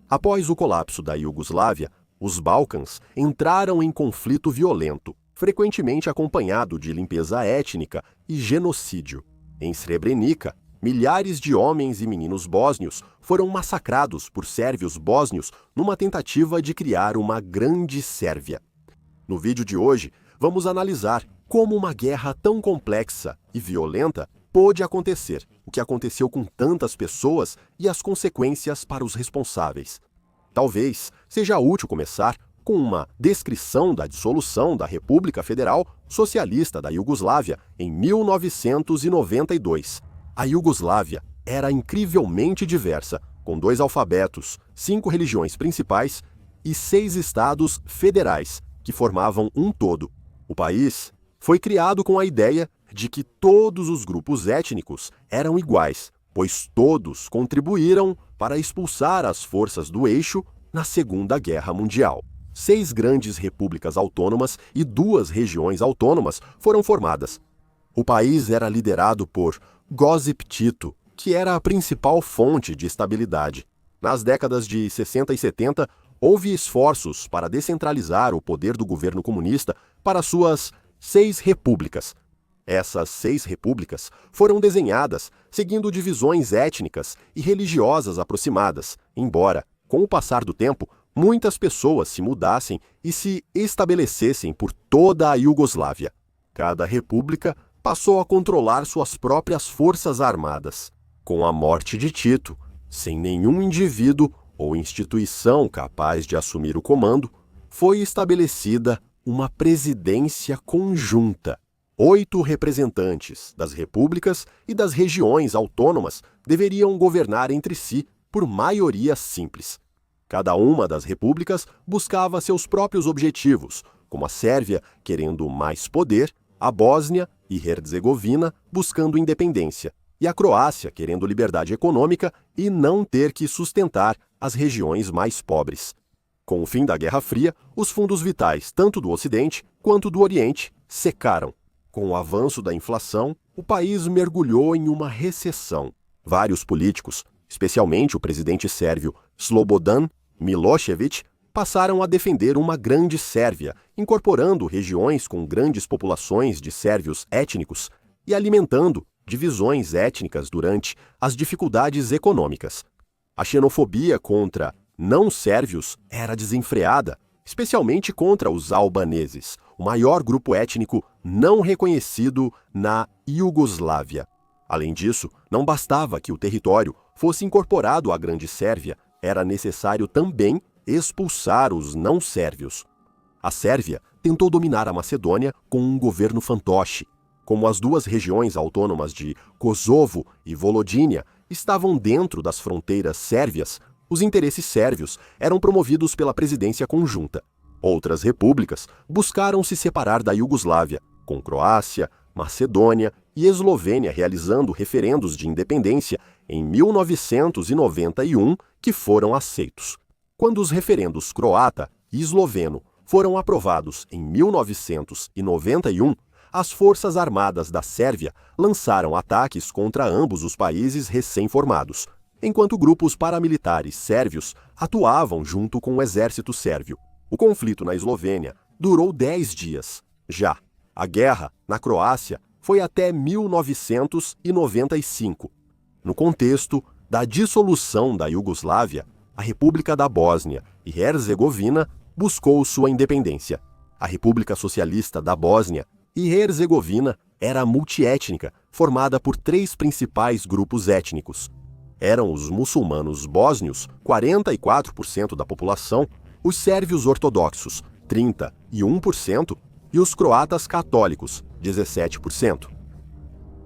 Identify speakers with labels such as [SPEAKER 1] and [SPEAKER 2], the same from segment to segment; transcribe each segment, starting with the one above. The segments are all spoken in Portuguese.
[SPEAKER 1] Após o colapso da Iugoslávia, os Balcãs entraram em conflito violento, frequentemente acompanhado de limpeza étnica e genocídio. Em Srebrenica, milhares de homens e meninos bósnios foram massacrados por sérvios bósnios numa tentativa de criar uma grande Sérvia. No vídeo de hoje, vamos analisar como uma guerra tão complexa e violenta pôde acontecer, o que aconteceu com tantas pessoas e as consequências para os responsáveis. Talvez seja útil começar com uma descrição da dissolução da República Federal Socialista da Iugoslávia em 1992. A Iugoslávia era incrivelmente diversa, com 2 alfabetos, 5 religiões principais e 6 estados federais, que formavam um todo. O país foi criado com a ideia de que todos os grupos étnicos eram iguais, pois todos contribuíram para expulsar as forças do eixo na Segunda Guerra Mundial. 6 grandes repúblicas autônomas e 2 regiões autônomas foram formadas. O país era liderado por Josip Tito, que era a principal fonte de estabilidade. Nas décadas de 60 e 70, houve esforços para descentralizar o poder do governo comunista para suas 6 repúblicas. Essas 6 repúblicas foram desenhadas seguindo divisões étnicas e religiosas aproximadas, embora, com o passar do tempo, muitas pessoas se mudassem e se estabelecessem por toda a Iugoslávia. Cada república passou a controlar suas próprias forças armadas. Com a morte de Tito, sem nenhum indivíduo ou instituição capaz de assumir o comando, foi estabelecida uma presidência conjunta. 8 representantes das repúblicas e das regiões autônomas deveriam governar entre si por maioria simples. Cada uma das repúblicas buscava seus próprios objetivos, como a Sérvia querendo mais poder, a Bósnia e Herzegovina buscando independência, e a Croácia querendo liberdade econômica e não ter que sustentar as regiões mais pobres. Com o fim da Guerra Fria, os fundos vitais, tanto do Ocidente quanto do Oriente, secaram. Com o avanço da inflação, o país mergulhou em uma recessão. Vários políticos, especialmente o presidente sérvio Slobodan Milošević, passaram a defender uma grande Sérvia, incorporando regiões com grandes populações de sérvios étnicos e alimentando divisões étnicas durante as dificuldades econômicas. A xenofobia contra não-sérvios era desenfreada, especialmente contra os albaneses, o maior grupo étnico não reconhecido na Iugoslávia. Além disso, não bastava que o território fosse incorporado à Grande Sérvia, era necessário também expulsar os não-sérvios. A Sérvia tentou dominar a Macedônia com um governo fantoche. Como as 2 regiões autônomas de Kosovo e Volodínia estavam dentro das fronteiras sérvias, os interesses sérvios eram promovidos pela presidência conjunta. Outras repúblicas buscaram se separar da Iugoslávia, com Croácia, Macedônia e Eslovênia realizando referendos de independência em 1991 que foram aceitos. Quando os referendos croata e esloveno foram aprovados em 1991, as Forças Armadas da Sérvia lançaram ataques contra ambos os países recém-formados, enquanto grupos paramilitares sérvios atuavam junto com o exército sérvio. O conflito na Eslovênia durou 10 dias. Já a guerra na Croácia foi até 1995. No contexto da dissolução da Iugoslávia, a República da Bósnia e Herzegovina buscou sua independência. A República Socialista da Bósnia e Herzegovina era multiétnica, formada por 3 principais grupos étnicos. Eram os muçulmanos bósnios, 44% da população, os sérvios ortodoxos, 31%, e os croatas católicos, 17%.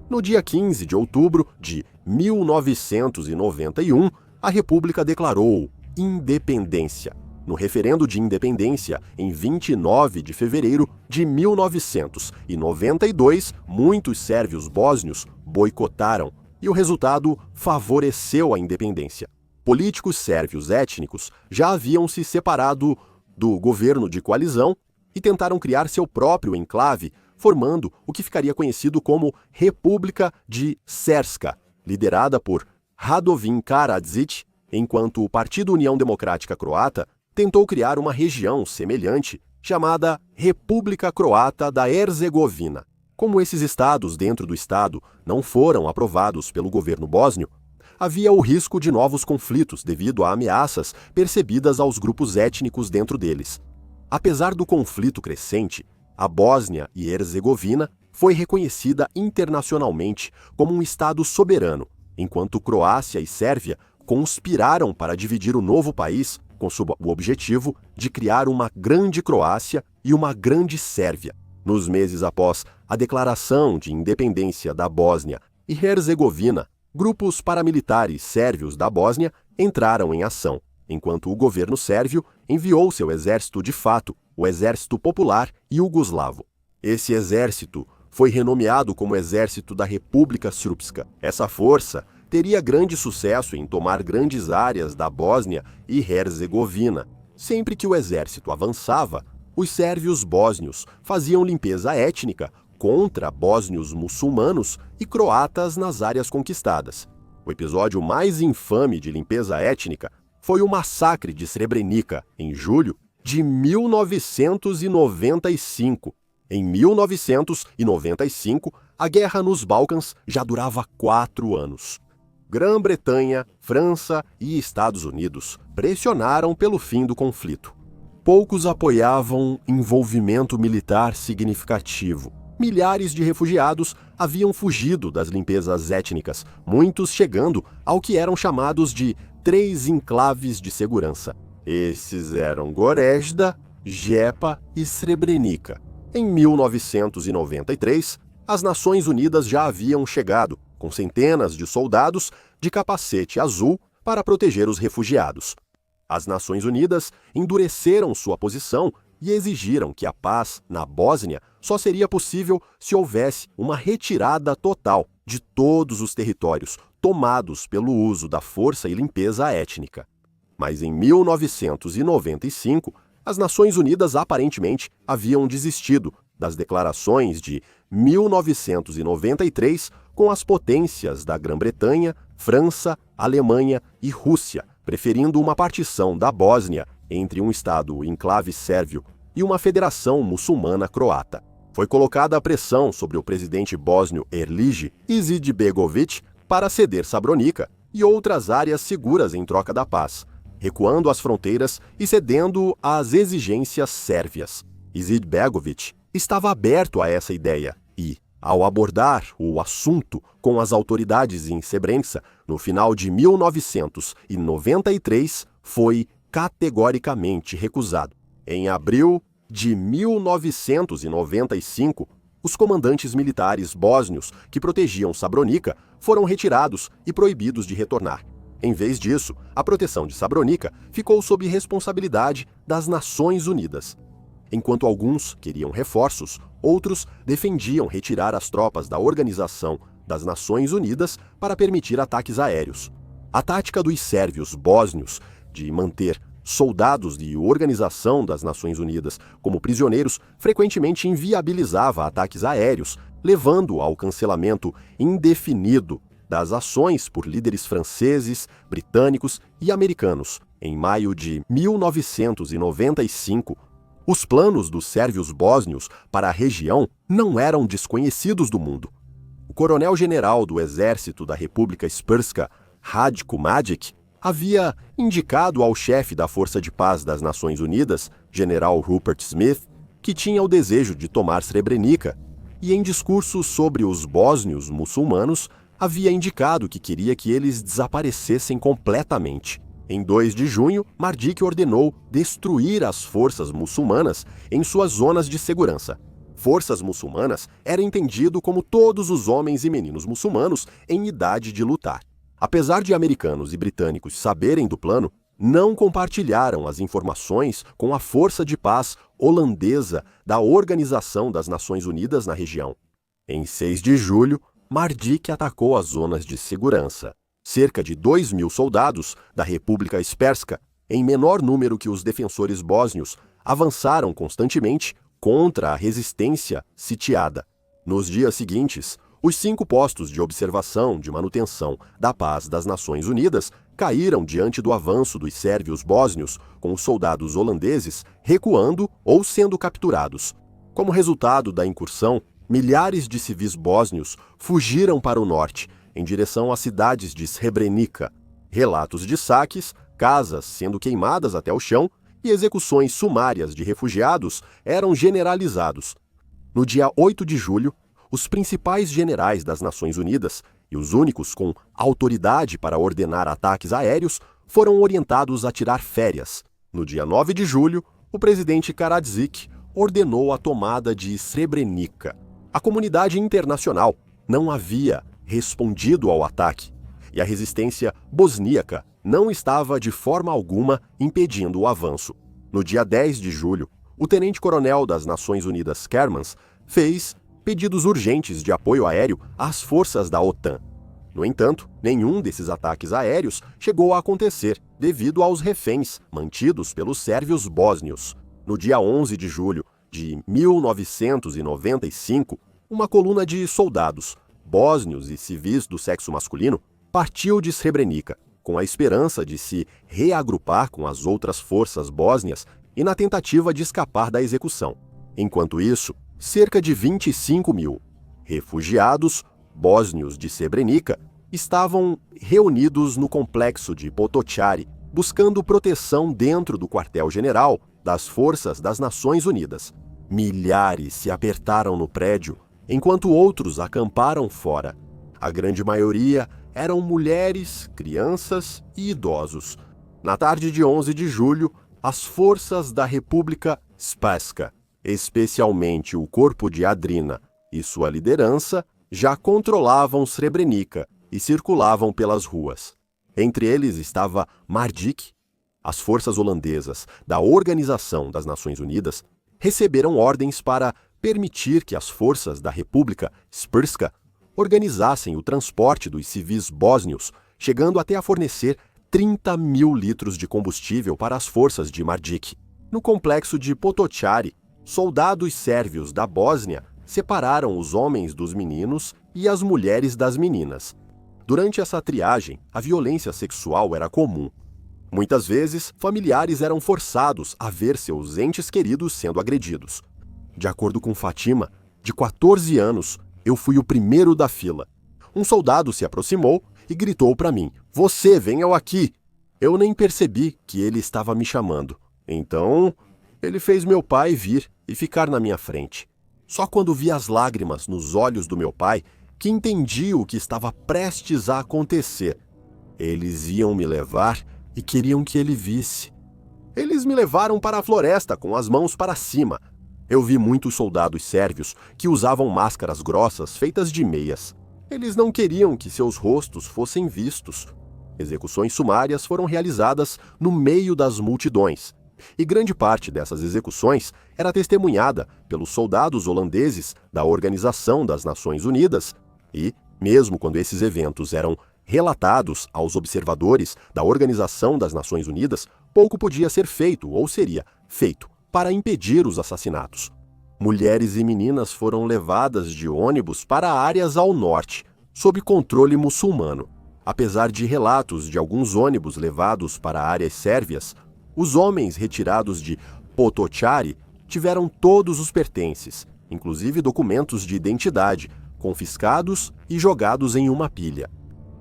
[SPEAKER 1] No dia 15 de outubro de 1991, a República declarou independência. No referendo de independência, em 29 de fevereiro de 1992, muitos sérvios bósnios boicotaram e o resultado favoreceu a independência. Políticos sérvios étnicos já haviam se separado do governo de coalizão e tentaram criar seu próprio enclave, formando o que ficaria conhecido como República de Srpska, liderada por Radovin Karadzic enquanto o Partido União Democrática Croata tentou criar uma região semelhante chamada República Croata da Herzegovina. Como esses estados dentro do estado não foram aprovados pelo governo bósnio, havia o risco de novos conflitos devido a ameaças percebidas aos grupos étnicos dentro deles. Apesar do conflito crescente, a Bósnia e Herzegovina foi reconhecida internacionalmente como um estado soberano, enquanto Croácia e Sérvia conspiraram para dividir o novo país com o objetivo de criar uma grande Croácia e uma grande Sérvia. Nos meses após a declaração de independência da Bósnia e Herzegovina, grupos paramilitares sérvios da Bósnia entraram em ação, enquanto o governo sérvio enviou seu exército de fato, o Exército Popular Iugoslavo. Esse exército foi renomeado como Exército da República Srpska. Essa força teria grande sucesso em tomar grandes áreas da Bósnia e Herzegovina. Sempre que o exército avançava, os sérvios bósnios faziam limpeza étnica contra bósnios muçulmanos e croatas nas áreas conquistadas. O episódio mais infame de limpeza étnica foi o massacre de Srebrenica, em julho de 1995. Em 1995, a guerra nos Balcãs já durava 4 anos. Grã-Bretanha, França e Estados Unidos pressionaram pelo fim do conflito. Poucos apoiavam envolvimento militar significativo. Milhares de refugiados haviam fugido das limpezas étnicas, muitos chegando ao que eram chamados de 3 enclaves de segurança. Esses eram Gorizda, Jepa e Srebrenica. Em 1993, as Nações Unidas já haviam chegado, com centenas de soldados de capacete azul para proteger os refugiados. As Nações Unidas endureceram sua posição e exigiram que a paz na Bósnia só seria possível se houvesse uma retirada total de todos os territórios tomados pelo uso da força e limpeza étnica. Mas em 1995, as Nações Unidas aparentemente haviam desistido das declarações de 1993 com as potências da Grã-Bretanha, França, Alemanha e Rússia, preferindo uma partição da Bósnia entre um estado enclave sérvio e uma federação muçulmana croata. Foi colocada a pressão sobre o presidente bósnio Erlij Izetbegović para ceder Sabronica e outras áreas seguras em troca da paz, recuando as fronteiras e cedendo às exigências sérvias. Izetbegović estava aberto a essa ideia e, ao abordar o assunto com as autoridades em Srebrenica no final de 1993, foi categoricamente recusado. Em abril de 1995, os comandantes militares bósnios que protegiam Sabronica foram retirados e proibidos de retornar. Em vez disso, a proteção de Sabronica ficou sob responsabilidade das Nações Unidas. Enquanto alguns queriam reforços, outros defendiam retirar as tropas da Organização das Nações Unidas para permitir ataques aéreos. A tática dos sérvios bósnios de manter soldados de Organização das Nações Unidas como prisioneiros frequentemente inviabilizava ataques aéreos, levando ao cancelamento indefinido das ações por líderes franceses, britânicos e americanos. Em maio de 1995, os planos dos sérvios bósnios para a região não eram desconhecidos do mundo. O coronel-general do Exército da República Srpska, Ratko Mladić, havia indicado ao chefe da Força de Paz das Nações Unidas, general Rupert Smith, que tinha o desejo de tomar Srebrenica, e em discursos sobre os bósnios muçulmanos, havia indicado que queria que eles desaparecessem completamente. Em 2 de junho, Mladić ordenou destruir as forças muçulmanas em suas zonas de segurança. Forças muçulmanas era entendido como todos os homens e meninos muçulmanos em idade de lutar. Apesar de americanos e britânicos saberem do plano, não compartilharam as informações com a Força de Paz holandesa da Organização das Nações Unidas na região. Em 6 de julho, Mladić atacou as zonas de segurança. Cerca de 2.000 soldados da República Srpska, em menor número que os defensores bósnios, avançaram constantemente contra a resistência sitiada. Nos dias seguintes, Os 5 postos de observação de manutenção da paz das Nações Unidas caíram diante do avanço dos sérvios bósnios, com os soldados holandeses recuando ou sendo capturados. Como resultado da incursão, milhares de civis bósnios fugiram para o norte, em direção às cidades de Srebrenica. Relatos de saques, casas sendo queimadas até o chão e execuções sumárias de refugiados eram generalizados. No dia 8 de julho, os principais generais das Nações Unidas e os únicos com autoridade para ordenar ataques aéreos foram orientados a tirar férias. No dia 9 de julho, o presidente Karadzic ordenou a tomada de Srebrenica. A comunidade internacional não havia respondido ao ataque e a resistência bosníaca não estava de forma alguma impedindo o avanço. No dia 10 de julho, o tenente-coronel das Nações Unidas Kermans fez pedidos urgentes de apoio aéreo às forças da OTAN. No entanto, nenhum desses ataques aéreos chegou a acontecer devido aos reféns mantidos pelos sérvios bósnios. No dia 11 de julho de 1995, uma coluna de soldados, bósnios e civis do sexo masculino, partiu de Srebrenica, com a esperança de se reagrupar com as outras forças bósnias e na tentativa de escapar da execução. Enquanto isso, cerca de 25 mil refugiados bósnios de Srebrenica estavam reunidos no complexo de Potocari, buscando proteção dentro do quartel-general das Forças das Nações Unidas. Milhares se apertaram no prédio, enquanto outros acamparam fora. A grande maioria eram mulheres, crianças e idosos. Na tarde de 11 de julho, as forças da República Spasska, especialmente o corpo de Adrina e sua liderança, já controlavam Srebrenica e circulavam pelas ruas. Entre eles estava Mardik. As forças holandesas da Organização das Nações Unidas receberam ordens para permitir que as forças da República Srpska organizassem o transporte dos civis bósnios, chegando até a fornecer 30 mil litros de combustível para as forças de Mardik. No complexo de Potocari, soldados sérvios da Bósnia separaram os homens dos meninos e as mulheres das meninas. Durante essa triagem, a violência sexual era comum. Muitas vezes, familiares eram forçados a ver seus entes queridos sendo agredidos. De acordo com Fatima, de 14 anos, eu fui o primeiro da fila. Um soldado se aproximou e gritou para mim: "Você, venha aqui!" Eu nem percebi que ele estava me chamando. Então, ele fez meu pai vir e ficar na minha frente. Só quando vi as lágrimas nos olhos do meu pai que entendi o que estava prestes a acontecer. Eles iam me levar e queriam que ele visse. Eles me levaram para a floresta com as mãos para cima. Eu vi muitos soldados sérvios que usavam máscaras grossas feitas de meias. Eles não queriam que seus rostos fossem vistos. Execuções sumárias foram realizadas no meio das multidões. E grande parte dessas execuções era testemunhada pelos soldados holandeses da Organização das Nações Unidas e, mesmo quando esses eventos eram relatados aos observadores da Organização das Nações Unidas, pouco podia ser feito ou seria feito para impedir os assassinatos. Mulheres e meninas foram levadas de ônibus para áreas ao norte, sob controle muçulmano. Apesar de relatos de alguns ônibus levados para áreas sérvias, os homens retirados de Potocari tiveram todos os pertences, inclusive documentos de identidade, confiscados e jogados em uma pilha.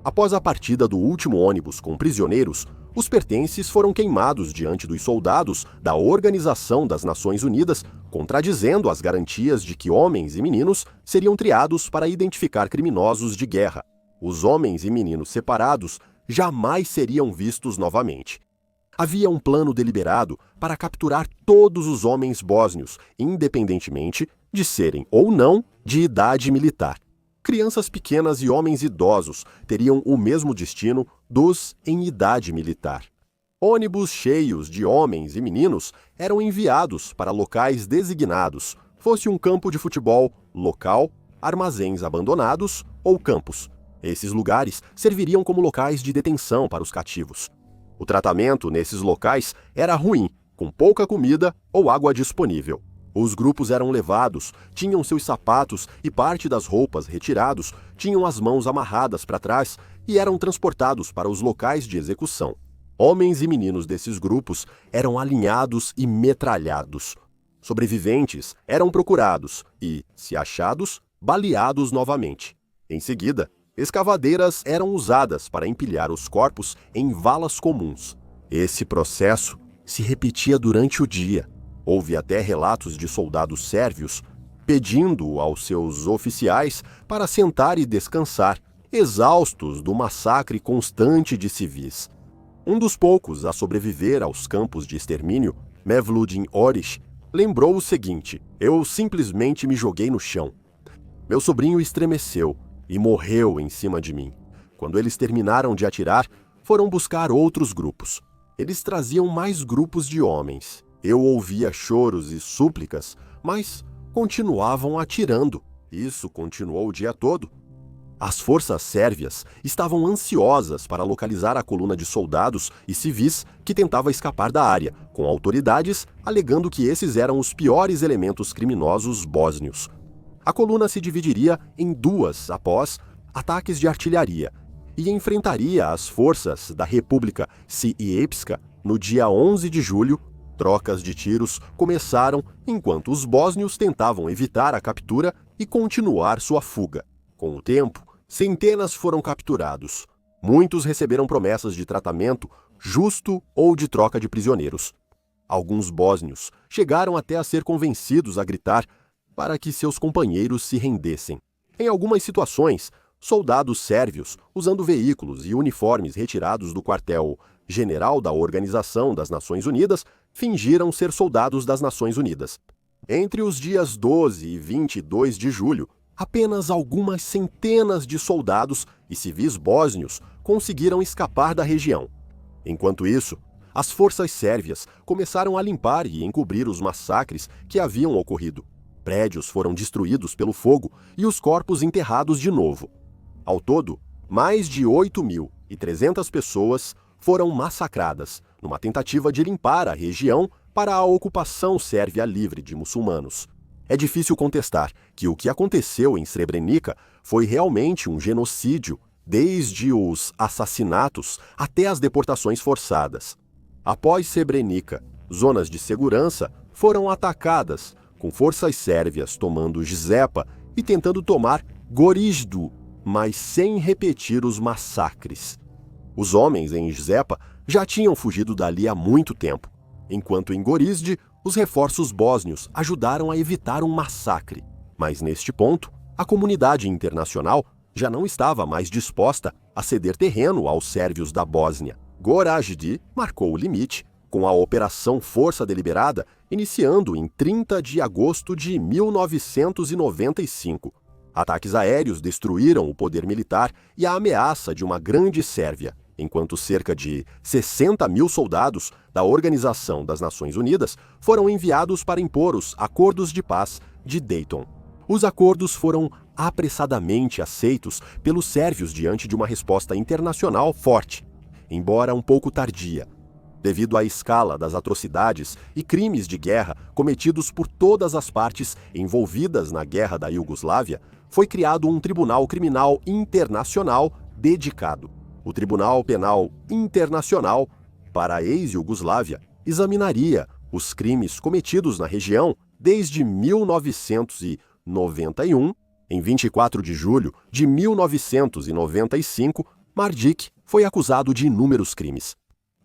[SPEAKER 1] Após a partida do último ônibus com prisioneiros, os pertences foram queimados diante dos soldados da Organização das Nações Unidas, contradizendo as garantias de que homens e meninos seriam triados para identificar criminosos de guerra. Os homens e meninos separados jamais seriam vistos novamente. Havia um plano deliberado para capturar todos os homens bósnios, independentemente de serem ou não de idade militar. Crianças pequenas e homens idosos teriam o mesmo destino dos em idade militar. Ônibus cheios de homens e meninos eram enviados para locais designados, fosse um campo de futebol local, armazéns abandonados ou campos. Esses lugares serviriam como locais de detenção para os cativos. O tratamento nesses locais era ruim, com pouca comida ou água disponível. Os grupos eram levados, tinham seus sapatos e parte das roupas retirados, tinham as mãos amarradas para trás e eram transportados para os locais de execução. Homens e meninos desses grupos eram alinhados e metralhados. Sobreviventes eram procurados e, se achados, baleados novamente. Em seguida, escavadeiras eram usadas para empilhar os corpos em valas comuns. Esse processo se repetia durante o dia. Houve até relatos de soldados sérvios pedindo aos seus oficiais para sentar e descansar, exaustos do massacre constante de civis. Um dos poucos a sobreviver aos campos de extermínio, Mevludin Orish, lembrou o seguinte: "Eu simplesmente me joguei no chão. Meu sobrinho estremeceu e morreu em cima de mim. Quando eles terminaram de atirar, foram buscar outros grupos. Eles traziam mais grupos de homens. Eu ouvia choros e súplicas, mas continuavam atirando. Isso continuou o dia todo." As forças sérvias estavam ansiosas para localizar a coluna de soldados e civis que tentava escapar da área, com autoridades alegando que esses eram os piores elementos criminosos bósnios. A coluna se dividiria em duas após ataques de artilharia e enfrentaria as forças da República Srpska no dia 11 de julho. Trocas de tiros começaram enquanto os bósnios tentavam evitar a captura e continuar sua fuga. Com o tempo, centenas foram capturados. Muitos receberam promessas de tratamento justo ou de troca de prisioneiros. Alguns bósnios chegaram até a ser convencidos a gritar para que seus companheiros se rendessem. Em algumas situações, soldados sérvios, usando veículos e uniformes retirados do quartel-general da Organização das Nações Unidas, fingiram ser soldados das Nações Unidas. Entre os dias 12 e 22 de julho, apenas algumas centenas de soldados e civis bósnios conseguiram escapar da região. Enquanto isso, as forças sérvias começaram a limpar e encobrir os massacres que haviam ocorrido. Prédios foram destruídos pelo fogo e os corpos enterrados de novo. Ao todo, mais de 8.300 pessoas foram massacradas, numa tentativa de limpar a região para a ocupação sérvia livre de muçulmanos. É difícil contestar que o que aconteceu em Srebrenica foi realmente um genocídio, desde os assassinatos até as deportações forçadas. Após Srebrenica, zonas de segurança foram atacadas, com forças sérvias tomando Gizepa e tentando tomar Gorizdu, mas sem repetir os massacres. Os homens em Gizepa já tinham fugido dali há muito tempo, enquanto em Gorizde, os reforços bósnios ajudaram a evitar um massacre. Mas neste ponto, a comunidade internacional já não estava mais disposta a ceder terreno aos sérvios da Bósnia. Gorazde marcou o limite, com a Operação Força Deliberada iniciando em 30 de agosto de 1995. Ataques aéreos destruíram o poder militar e a ameaça de uma grande Sérvia, enquanto cerca de 60.000 soldados da Organização das Nações Unidas foram enviados para impor os Acordos de Paz de Dayton. Os acordos foram apressadamente aceitos pelos sérvios diante de uma resposta internacional forte, embora um pouco tardia. Devido à escala das atrocidades e crimes de guerra cometidos por todas as partes envolvidas na Guerra da Iugoslávia, foi criado um Tribunal Criminal Internacional dedicado. O Tribunal Penal Internacional para a ex-Iugoslávia examinaria os crimes cometidos na região desde 1991. Em 24 de julho de 1995, Mladić foi acusado de inúmeros crimes.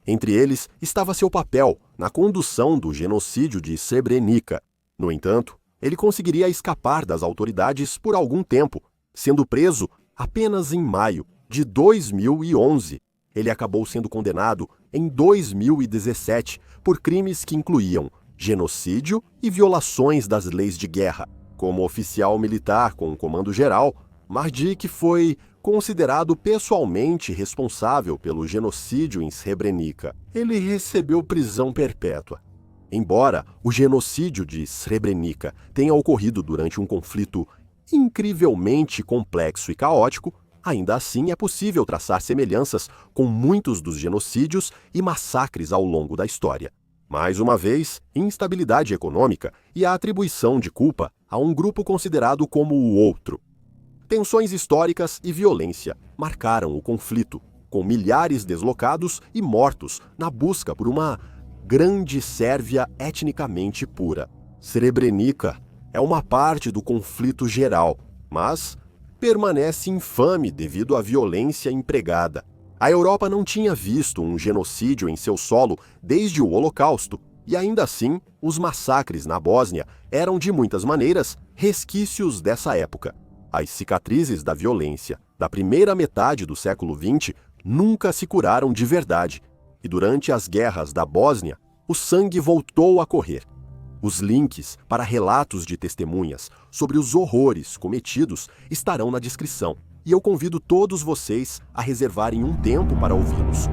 [SPEAKER 1] Entre eles estava seu papel na condução do genocídio de Srebrenica. No entanto, ele conseguiria escapar das autoridades por algum tempo, sendo preso apenas em maio de 2011. Ele acabou sendo condenado em 2017 por crimes que incluíam genocídio e violações das leis de guerra. Como oficial militar com o comando geral, Mladić foi considerado pessoalmente responsável pelo genocídio em Srebrenica. Ele recebeu prisão perpétua. Embora o genocídio de Srebrenica tenha ocorrido durante um conflito incrivelmente complexo e caótico, ainda assim é possível traçar semelhanças com muitos dos genocídios e massacres ao longo da história. Mais uma vez, instabilidade econômica e a atribuição de culpa a um grupo considerado como o outro. Tensões históricas e violência marcaram o conflito, com milhares deslocados e mortos na busca por uma grande Sérvia etnicamente pura. Srebrenica é uma parte do conflito geral, mas permanece infame devido à violência empregada. A Europa não tinha visto um genocídio em seu solo desde o Holocausto, e ainda assim, os massacres na Bósnia eram de muitas maneiras resquícios dessa época. As cicatrizes da violência da primeira metade do século XX nunca se curaram de verdade, e durante as guerras da Bósnia, o sangue voltou a correr. Os links para relatos de testemunhas sobre os horrores cometidos estarão na descrição, e eu convido todos vocês a reservarem um tempo para ouvi-los.